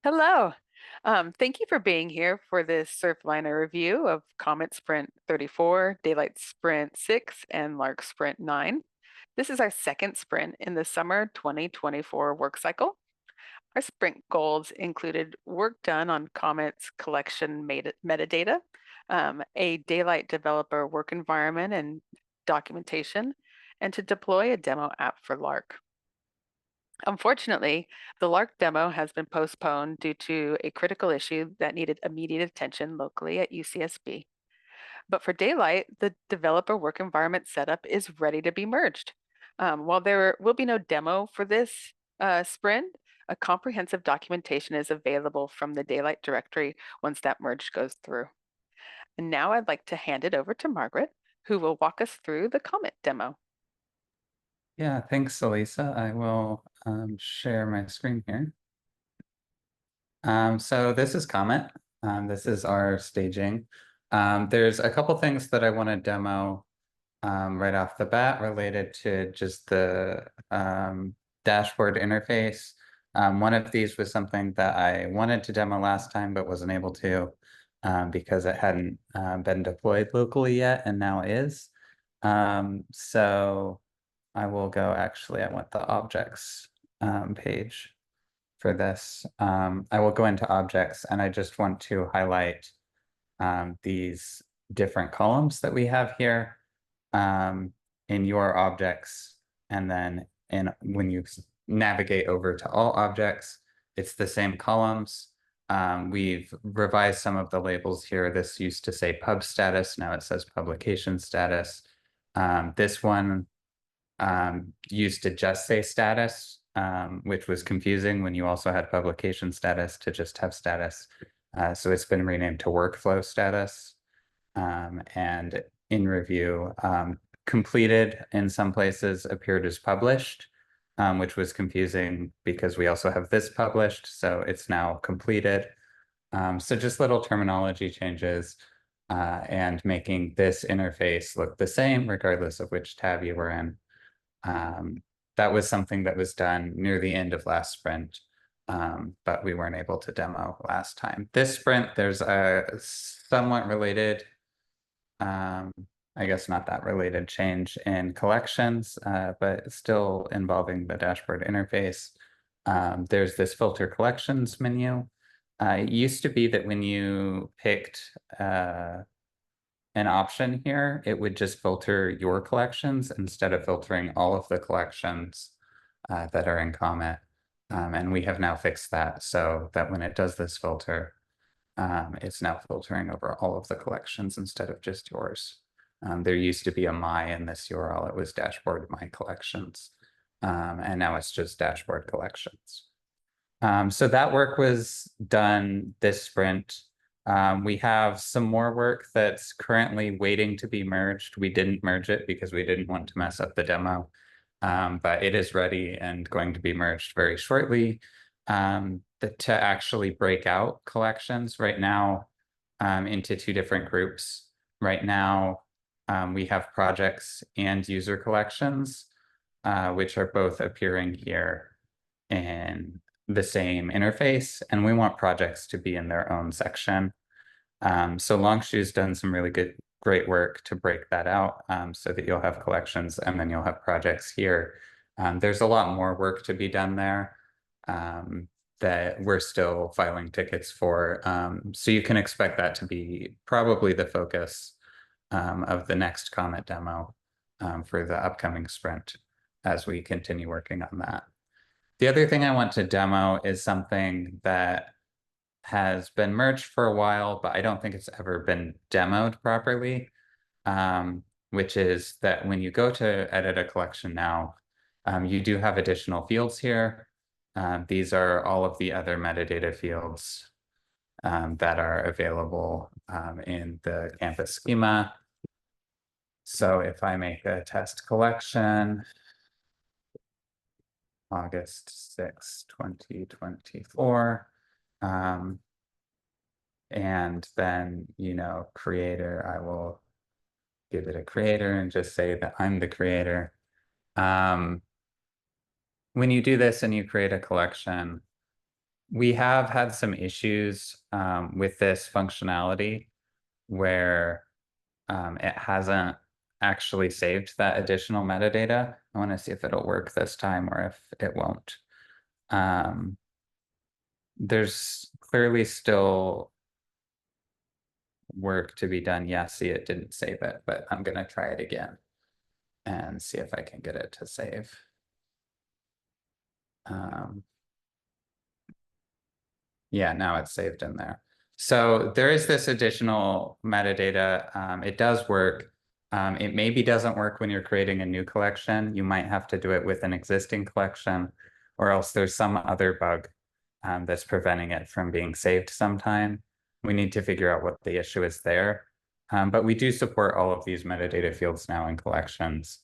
Hello. Thank you for being here for this Surfliner review of Comet Sprint 34, Daylight Sprint 6, and Lark Sprint 9. This is our second sprint in the summer 2024 work cycle. Our sprint goals included work done on Comet's collection metadata, a Daylight developer work environment and documentation, and to deploy a demo app for Lark. Unfortunately, the Lark demo has been postponed due to a critical issue that needed immediate attention locally at UCSB. But for Daylight, the developer work environment setup is ready to be merged. While there will be no demo for this sprint, a comprehensive documentation is available from the Daylight directory once that merge goes through. And now I'd like to hand it over to Margaret, who will walk us through the Comet demo. Yeah, thanks, Elisa. I will share my screen here. So this is Comet. This is our staging. There's a couple things that I want to demo right off the bat related to just the dashboard interface. One of these was something that I wanted to demo last time but wasn't able to because it hadn't been deployed locally yet, and now is. So I will go, actually, I want the objects page for this. I will go into objects, and I just want to highlight these different columns that we have here in your objects. And then when you navigate over to all objects, it's the same columns. We've revised some of the labels here. This used to say pub status, now it says publication status. This one used to just say status, which was confusing when you also had publication status to just have status. So it's been renamed to workflow status. And in review, completed in some places appeared as published, which was confusing because we also have this published, so it's now completed. So just little terminology changes and making this interface look the same regardless of which tab you were in. That was something that was done near the end of last sprint, but we weren't able to demo last time. This sprint, there's a somewhat related, I guess not that related change in collections, but still involving the dashboard interface. There's this filter collections menu. It used to be that when you picked an option here, it would just filter your collections instead of filtering all of the collections that are in Comet. And we have now fixed that so that when it does this filter, it's now filtering over all of the collections instead of just yours. There used to be a my in this URL. It was dashboard my collections. And now it's just dashboard collections. So that work was done this sprint. We have some more work that's currently waiting to be merged. We didn't merge it because we didn't want to mess up the demo, but it is ready and going to be merged very shortly. To actually break out collections right now into two different groups. Right now, we have projects and user collections, which are both appearing here in the same interface, and we want projects to be in their own section. So Longshoe's done some really great work to break that out so that you'll have collections and then you'll have projects here. There's a lot more work to be done there that we're still filing tickets for. So you can expect that to be probably the focus of the next Comet demo for the upcoming sprint as we continue working on that. The other thing I want to demo is something that has been merged for a while, but I don't think it's ever been demoed properly, which is that when you go to edit a collection now, you do have additional fields here. These are all of the other metadata fields that are available in the campus schema. So if I make a test collection, August 6, 2024. And then, creator, I will give it a creator and just say that I'm the creator. When you do this and you create a collection, we have had some issues with this functionality where it hasn't actually saved that additional metadata. I want to see if it'll work this time or if it won't. Um, there's clearly still work to be done. Yeah, see, it didn't save it, but I'm going to try it again and see if I can get it to save. Um, yeah, now it's saved in there. So there is this additional metadata. It does work. It maybe doesn't work when you're creating a new collection. You might have to do it with an existing collection, or else there's some other bug that's preventing it from being saved sometime. We need to figure out what the issue is there. But we do support all of these metadata fields now in collections,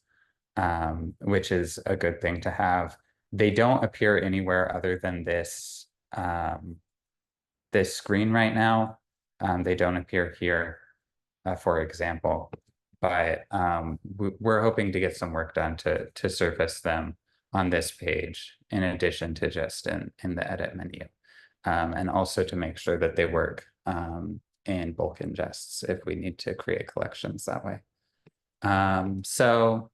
which is a good thing to have. They don't appear anywhere other than this screen right now. They don't appear here, for example, but we're hoping to get some work done to surface them on this page, in addition to just in the edit menu, and also to make sure that they work in bulk ingests if we need to create collections that way. So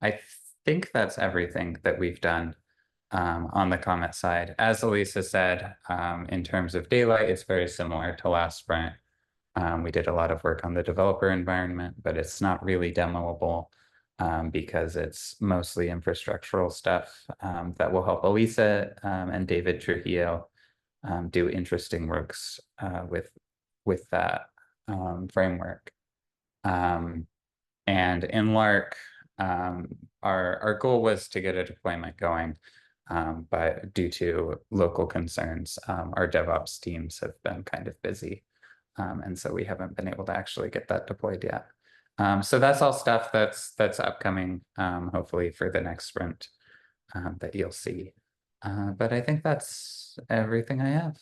I think that's everything that we've done on the Comet side. As Elisa said, in terms of daylight, it's very similar to last sprint. We did a lot of work on the developer environment, but it's not really demoable because it's mostly infrastructural stuff that will help Elisa and David Trujillo do interesting works with that framework. And in Lark, our goal was to get a deployment going, but due to local concerns, our DevOps teams have been kind of busy. And so we haven't been able to actually get that deployed yet. So that's all stuff that's upcoming, hopefully for the next sprint that you'll see. But I think that's everything I have.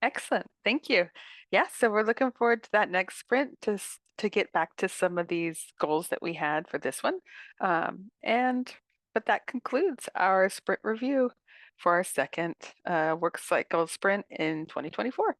Excellent. Thank you. Yeah, so we're looking forward to that next sprint to get back to some of these goals that we had for this one. But that concludes our sprint review for our second work cycle sprint in 2024.